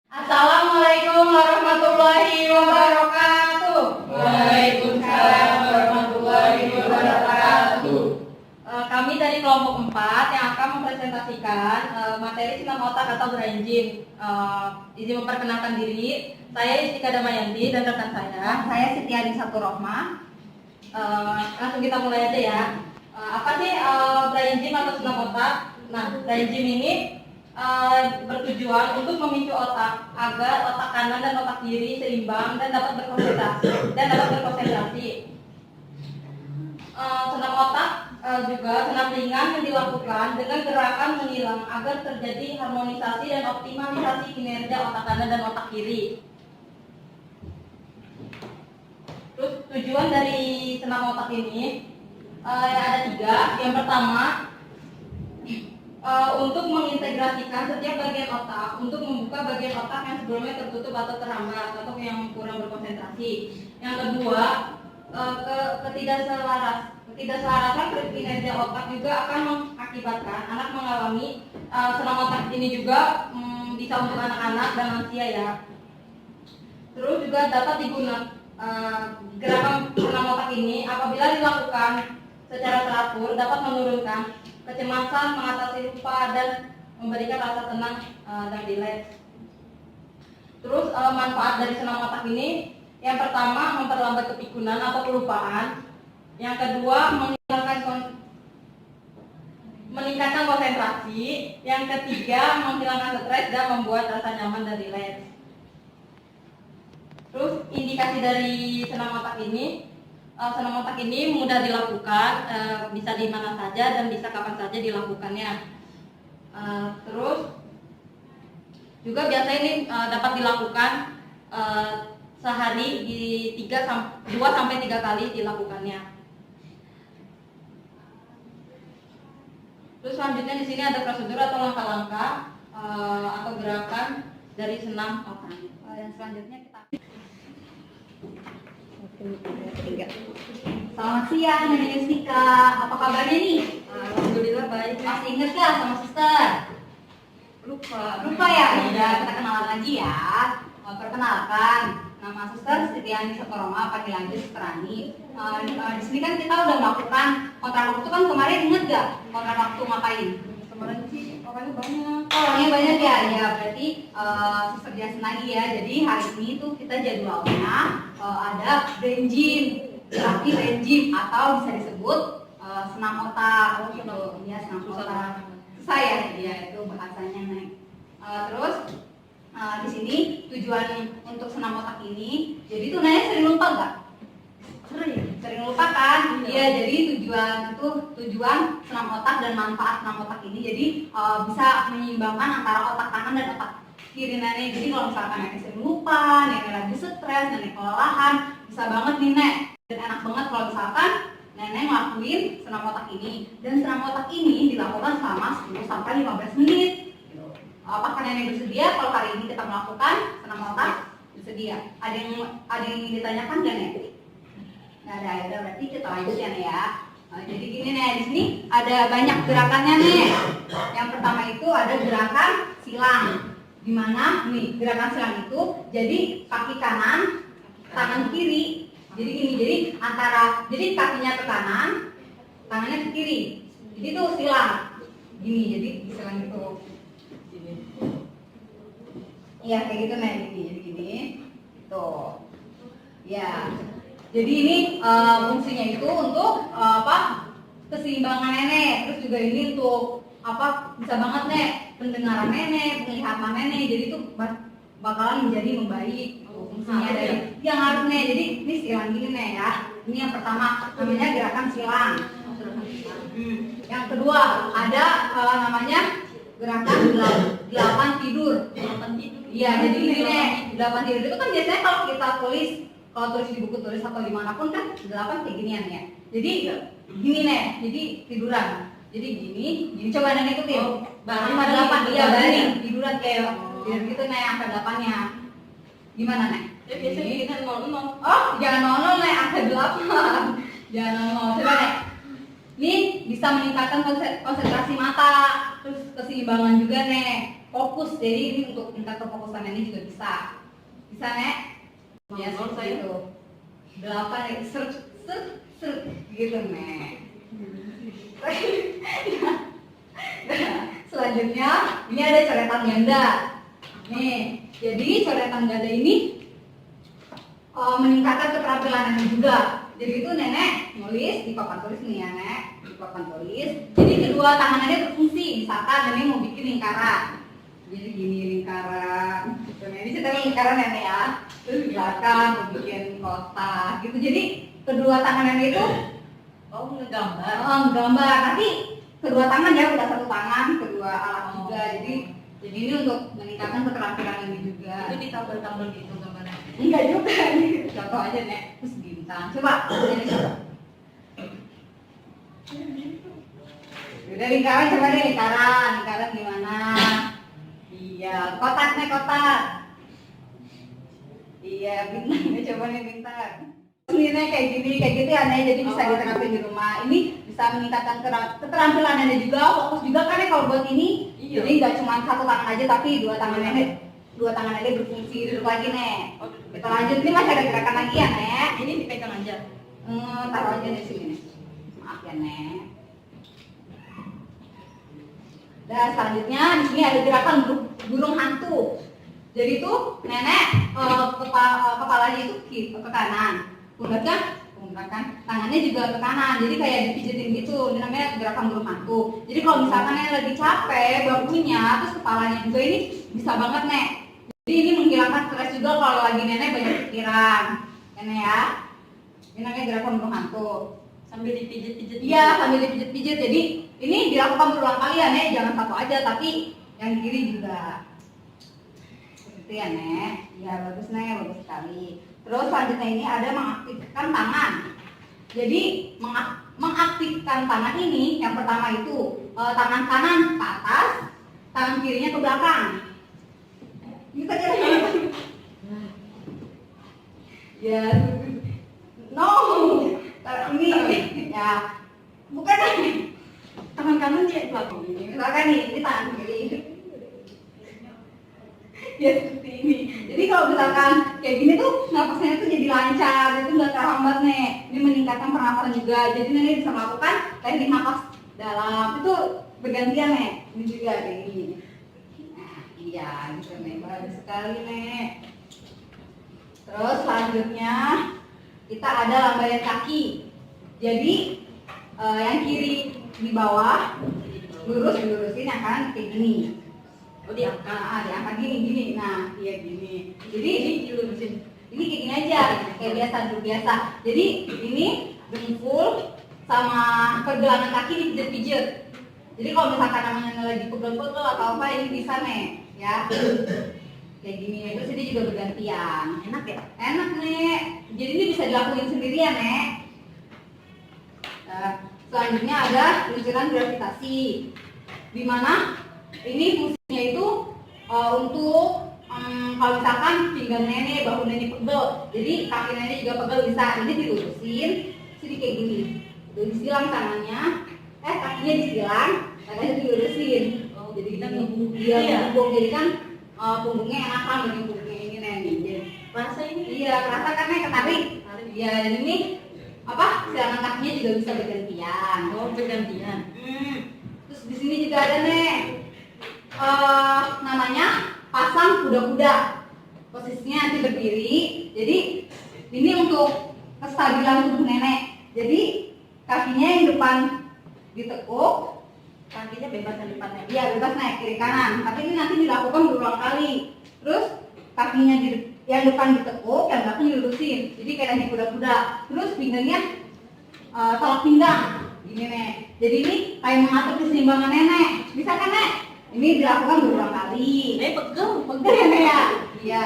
Assalamualaikum warahmatullahi wabarakatuh. Waalaikumsalam warahmatullahi wabarakatuh. Kami dari kelompok 4 yang akan mempresentasikan materi senam otak atau brain gym. Izin memperkenalkan diri, saya Istika Damayanti dan rekan saya Siti Anissa Rohma. Langsung kita mulai aja ya. Apa sih brain gym atau senam otak? Nah, brain gym ini bertujuan untuk memicu otak agar otak kanan dan otak kiri seimbang dan dapat berkonsentrasi. Senam otak juga senam ringan yang dilakukan dengan gerakan menilang agar terjadi harmonisasi dan optimalisasi kinerja otak kanan dan otak kiri. Terus tujuan dari senam otak ini ada 3. Yang pertama, untuk mengintegrasikan setiap bagian otak, untuk membuka bagian otak yang sebelumnya tertutup atau terhambat atau yang kurang berkonsentrasi. Yang kedua, ketidakselaran kinerja otak juga akan mengakibatkan anak mengalami senam otak ini juga bisa untuk anak-anak dan lansia ya. Terus juga dapat digunakan gerakan senam otak ini apabila dilakukan secara teratur dapat menurunkan kecemasan, mengatasi lupa, dan memberikan rasa tenang dan rileks. Terus manfaat dari senam otak ini, yang pertama memperlambat kepikunan atau kelupaan. Yang kedua meningkatkan konsentrasi. Yang ketiga menghilangkan stres dan membuat rasa nyaman dan rileks. Terus indikasi dari senam otak ini. Senam otak ini mudah dilakukan, bisa di mana saja dan bisa kapan saja dilakukannya. Terus juga biasanya ini dapat dilakukan sehari di 2 sampai 3 kali dilakukannya. Terus selanjutnya di sini ada prosedur atau langkah-langkah atau gerakan dari senam otak. Yang selanjutnya kita Selamat siang, Nenek Yustika. Apa kabarnya nih? Alhamdulillah baik. Masih inget gak sama suster? Lupa ya? Udah, kita kenalan lagi ya. Perkenalkan, nama suster Siti Anissa Rohma, panggil aja Suster Ani. Di sini kan kita udah melakukan kontrak waktu kan kemarin, inget gak? Kontrak waktu ngapain? Kemarin sih orangnya banyak. Orangnya banyak ya? Ya berarti suster jelasin lagi ya. Jadi hari ini tuh kita jadwalnya ada brain gym, terapi brain gym atau bisa disebut senam otak. Gitu. Ya, senam otak. Susah ya? Ya itu bahasanya nih. Terus di sini tujuan untuk senam otak ini, jadi tuh nanya sering lupa nggak? Sering lupa kan? Iya, jadi tujuan senam otak dan manfaat senam otak ini jadi bisa menyeimbangkan antara otak kanan dan otak kiri nenek. Jadi kalau misalkan nenek sering lupa, nenek lagi stres, nenek kelelahan, bisa banget nih nek. Dan enak banget kalau misalkan nenek ngelakuin senam otak ini. Dan senam otak ini dilakukan selama 10 sampai 15 menit. Apakah nenek bersedia kalau hari ini kita melakukan senam otak? Bersedia. Ada yang ditanyakan nggak nek? Nggak ada, ya berarti kita lanjutkan ya. Jadi gini nih, di sini ada banyak gerakannya nih. Yang pertama itu ada gerakan silang. Dimana nih gerakan silang itu jadi kaki kanan, tangan kiri. Jadi gini, jadi kakinya ke kanan, tangannya ke kiri. Jadi itu silang. Gini, jadi silang gitu. Iya kayak gitu nih, jadi gini. Tuh. Ya. Jadi ini fungsinya itu untuk keseimbangan nenek. Terus juga ini untuk bisa banget nek pendengaran nenek, penglihatan nenek. Jadi itu bakalan menjadi membaik. Fungsinya dari yang harus nek. Jadi ini silang gini nek ya. Ini yang pertama namanya gerakan silang. Yang kedua ada namanya gerakan 8 tidur. Iya, jadi ini nek 8 tidur itu kan biasanya kalau kita tulis di buku tulis atau dimanapun kan 8 kayak ginian ya. Jadi gini nek, jadi tiduran. Jadi gini coba nenek ikutin. Baring pada 8, iya baring tiduran kayak tidur gitu nek angka 8-nya. Gimana nek? Ya biasanya gini 00. Oh, jangan 00 nek, angka 8. Jangan 00. Coba nek. Ini bisa meningkatkan konsentrasi mata, terus keseimbangan juga nek. fokus. Jadi ini untuk tingkat kefokusan ini juga bisa. Bisa nek? Ya seperti itu. 8 nek, ser gitu nek. Nah, selanjutnya ini ada coretan ganda. Nih, jadi coretan ganda ini meningkatkan keterampilan juga. Jadi itu nenek nulis di papan tulis nih ya nek, di papan tulis. Jadi kedua tangannya berfungsi. Misalkan nenek mau bikin lingkaran, jadi gini lingkaran. Ini ceritanya lingkaran nenek ya. Terus di belakang mau bikin kotak gitu. Jadi kedua tangan nenek itu ngegambar. Gambar. Nanti kedua tangan ya, bukan satu tangan, kedua alat juga. Jadi ini untuk meningkatkan keterampilan ini juga. Itu ditambal-tambal gitu gambarnya. Enggak juga nih. Contoh aja nek, terus bintang. Coba. Udah lingkaran, coba deh lingkaran. Lingkaran gimana? Iya, kotak nek kotak. Iya, bintang. Coba nih bintang. Ini nek kayak gitu ya nek. Jadi bisa diterapin di rumah. Ini bisa meningkatkan keterampilan anda juga, fokus juga kan ya kalau buat ini. Iya. Jadi nggak cuma satu tangan aja, tapi dua tangan nenek berfungsi. Duduk lagi nek. Kita lanjut, ini masih ada gerakan lagi ya nek. Ini dipegang aja. Taruh aja di sini nek. Maaf ya nek. Dan selanjutnya di sini ada gerakan burung hantu. Jadi tuh nenek kepalanya itu ke kanan, pundaknya tangannya juga ke kanan. Jadi kayak dipijitin gitu. Ini namanya gerakan burung hantu. Jadi kalau misalkan nenek lagi capek bangkunya, terus kepalanya juga ini bisa banget nek. Jadi ini menghilangkan stres juga kalau lagi nenek banyak pikiran. Nenek ya. Ini namanya gerakan burung hantu. Sambil dipijit-pijit. Iya, sambil dipijit-pijit. Jadi ini dilakukan berulang kali ya nek, jangan satu aja, tapi yang kiri juga. Seperti ya nek. Ya bagus nek, bagus sekali. Terus selanjutnya ini ada mengaktifkan tangan. Jadi mengaktifkan tangan ini yang pertama itu tangan kanan ke atas, tangan kirinya ke belakang. Bisa kira-kira? Ya, no. Ini ya bukan Tangan kanan dia belakang. misalkan nih ini tangan kiri ya seperti ini. Jadi kalau misalkan kayak gini tuh napasnya tuh jadi lancar, itu nggak terhambat nih. Ini meningkatkan pernapasan juga. Jadi nenek bisa melakukan teknik napas dalam itu bergantian nih. Ini juga kayak gini. Nah iya gitu nih, bagus sekali nih. Terus selanjutnya kita ada lambaian kaki. Jadi yang kiri di bawah dilurusin, yang kanan kayak gini. Oh diangkat. Diangkat gini. Nah, iya gini. Jadi ini dilurusin. Ini kayak gini aja, kayak biasa, duduk biasa. Jadi ini dengkul sama pergelangan kaki dipijit-pijit. Jadi kalau misalkan namanya lagi pegel-pegel atau apa, ini bisa nih, ya. Kayak gini. Terus ini juga bergantian. Enak ya? Enak nek. Jadi ini bisa dilakuin sendirian nek. Selanjutnya ada luncuran gravitasi, di mana ini fungsinya itu untuk kalau misalkan pinggang nenek, bahu nenek pegel, jadi kaki nenek juga pegel bisa. Ini dilurusin, sini kayak gini, disilang tangannya, kakinya disilang, tangannya dilurusin. Oh, Jadi kita ngebung, Iya. ngebung, jadi kan punggungnya enakan dengan punggungnya ini nenek. Rasa ini. Iya, kerasa kan nek ketarik. Iya, dan ini apa? Silangan kakinya juga bisa bergantian. Oh bergantian. Terus di sini juga ada nek, namanya pasang kuda-kuda. Posisinya nanti berdiri. Jadi ini untuk kestabilan tubuh nenek. Jadi kakinya yang depan ditekuk, Kakinya bebas dari depannya. iya bebas naik kiri kanan. Tapi ini nanti dilakukan berulang kali. Terus kakinya yang depan ditekuk, yang belakang dilurusin. Jadi kayak naik kuda-kuda. Terus pinggangnya tolak pinggang, gini nek. Jadi ini kayak mengatur keseimbangan nenek. Bisa kan nek? Ini dilakukan berulang kali. Pegel. Pegel ya nek ya? Iya.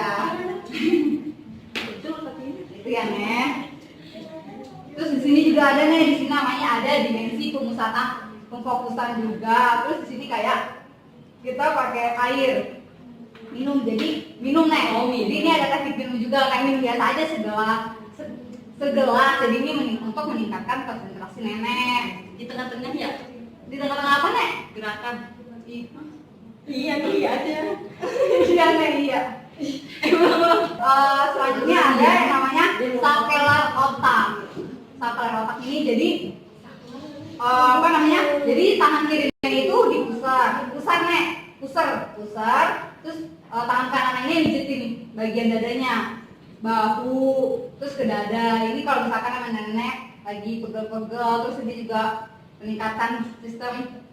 Betul tapi ini. Itu ya nek. Terus di sini juga ada nek. Di sini namanya ada dimensi pemfokusan juga. Terus di sini kayak kita pakai air minum, jadi minum nek. Oh, minum. Jadi ini ada teknik minum juga, kayak minum biasa aja segelas. Jadi ini untuk meningkatkan konsentrasi nenek. Di tengah-tengah ya Di tengah-tengah apa nek? gerakan. Iya nih aja. Iya nih, iya. Selanjutnya ada yang namanya scapular otak. Scapular otak ini jadi apa namanya? Jadi tangan kirinya itu pusar nek, pusar. Terus tangan kanannya pijetin bagian dadanya, bahu, terus ke dada. Ini kalau misalkan sama nenek lagi pegel-pegel, terus ini juga peningkatan sistem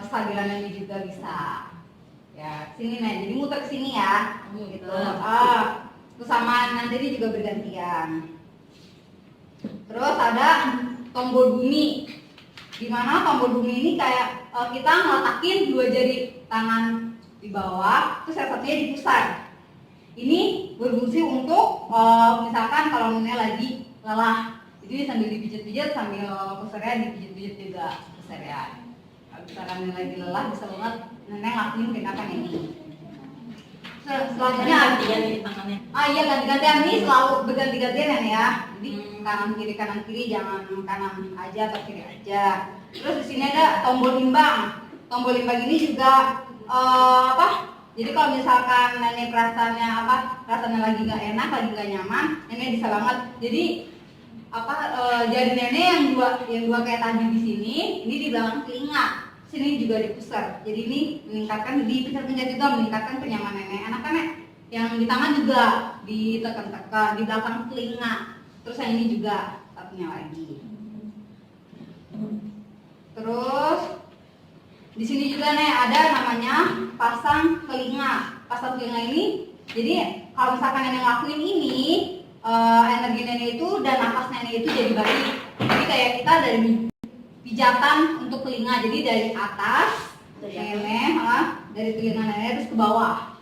kestabilan ini juga bisa. Ya, sini nih, jadi muter ke sini ya, gitu. Terus sama nanti ini juga bergantian. Terus ada tombol bumi. Di mana tombol bumi ini kayak kita ngeletakin dua jari tangan di bawah, terus yang satunya di pusar. Ini berfungsi untuk misalkan kalau nenek lagi lelah, jadi sambil dipijat-pijat sambil pusarnya dipijat-pijat juga pusarnya. Kalau misalkan nenek lagi lelah bisa banget nenek lakuin gerakan ini. Selanjutnya gantian ini tangannya. Iya ganti-gantian nih, selalu berganti-gantian ya. Jadi kanan kiri jangan kanan aja atau kiri aja. Terus di sini ada tombol imbang. Tombol imbang ini juga jadi kalau misalkan nenek rasanya lagi nggak enak, lagi nggak nyaman, nenek bisa banget. Jadi jari nenek yang dua kayak tadi di sini, ini di belakang telinga. Sini juga dipusar. Jadi ini meningkatkan di pencet juga meningkatkan kenyamanan nenek. Anak-anak yang di tangan juga ditekan-tekan di belakang telinga. Terus yang ini juga satunya lagi. Terus di sini juga nih ada namanya pasang telinga. Pasang telinga ini, jadi kalau misalkan nenek ngelakuin ini, energi nenek itu dan nafas nenek itu jadi balik. Jadi kayak kita dari pijatan untuk telinga, jadi dari atas nenek, dari telinga nenek terus ke bawah.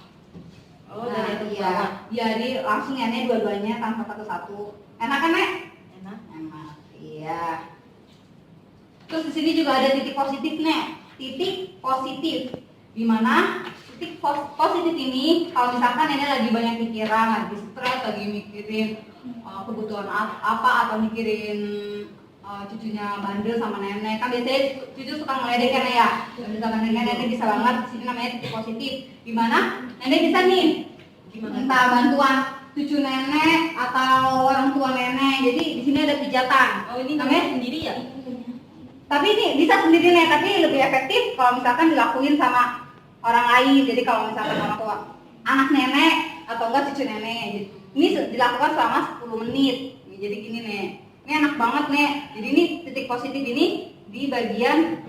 Dari atas ke bawah. Jadi langsung nenek dua-duanya tanpa satu-satu. Enak kan nek? Enak. Iya. Terus di sini juga ada titik positif nek. Titik positif, di mana titik positif ini kalau misalkan nenek lagi banyak pikiran, lagi stres, lagi mikirin kebutuhan apa atau mikirin cucunya bandel sama nenek, kan biasanya cucu suka ngeledek kan ya, bandel sama nenek bisa banget. Di sini namanya titik positif, di mana nenek bisa nih minta bantuan cucu nenek atau orang tua nenek. Jadi di sini ada pijatan. Oh ini namanya sendiri ya? Tapi ini bisa sendiri nih, tapi lebih efektif kalau misalkan dilakuin sama orang lain. Jadi kalau misalkan orang tua, anak nenek atau enggak cucu nenek, ini dilakukan selama 10 menit. Jadi gini nih, ini enak banget nih. Jadi ini titik positif ini di bagian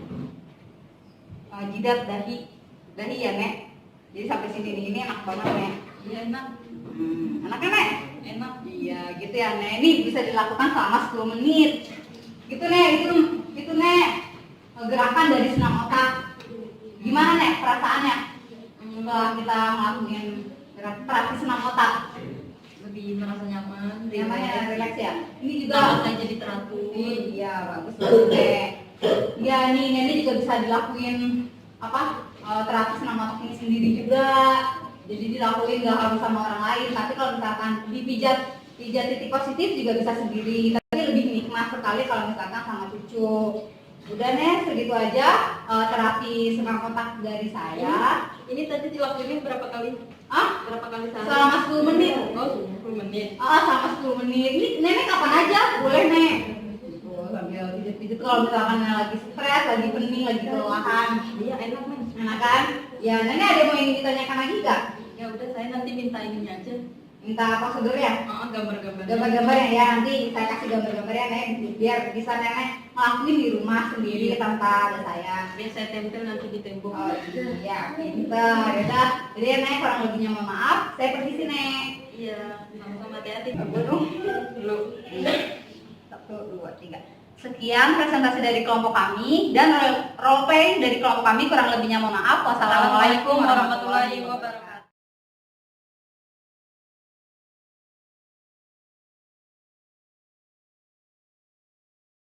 jidat dahi ya nek. Jadi sampai sini nih, ini enak banget nek. Iya enak. Enak kan nek? Enak. Iya gitu ya nek. Ini bisa dilakukan selama 10 menit. Gitu nek, itu nek gerakan dari senam otak. Gimana nek perasaannya setelah kita ngelakuin terapi senam otak? Lebih merasa nyaman, Namanya relax ya. Ini juga nafasnya jadi teratur. iya bagus banget nek. Ya nih nenek juga bisa dilakuin terapi senam otak ini sendiri juga. Jadi dilakuin nggak harus sama orang lain. Tapi kalau misalkan dipijat titik positif juga bisa sendiri. Tapi lebih nikmat sekali kalau misalkan sama cucu. Udah nih segitu aja terapi senam otak dari saya. Ini tadi dilakuin berapa kali? Berapa kali sehari? Selama 10 menit. Oh 10 menit. Selama 10 menit. Ini nenek kapan aja boleh nek. Sambil pijat-pijat kalau misalkan lagi stres, lagi pening, lagi kelelahan. Iya enak men. Enak kan? Ya nenek ada mau ingin ditanyakan lagi gak? Ya udah saya nanti minta ininya aja. Minta prosedur ya? Gambar-gambar. Gambar-gambarnya ya, nanti saya kasih gambar-gambarnya nek, biar bisa nenek ngelakuin di rumah sendiri tanpa ada saya. Biar saya tempel nanti di tembok. Oh iya, pinter. Yaudah, jadi nek kurang lebihnya mohon maaf. Saya permisi nek. Iya, sama-sama hati-hati. Dulu. 1, 2, 3. Sekian presentasi dari kelompok kami dan role play dari kelompok kami, kurang lebihnya mohon maaf. Wassalamualaikum warahmatullahi wabarakatuh.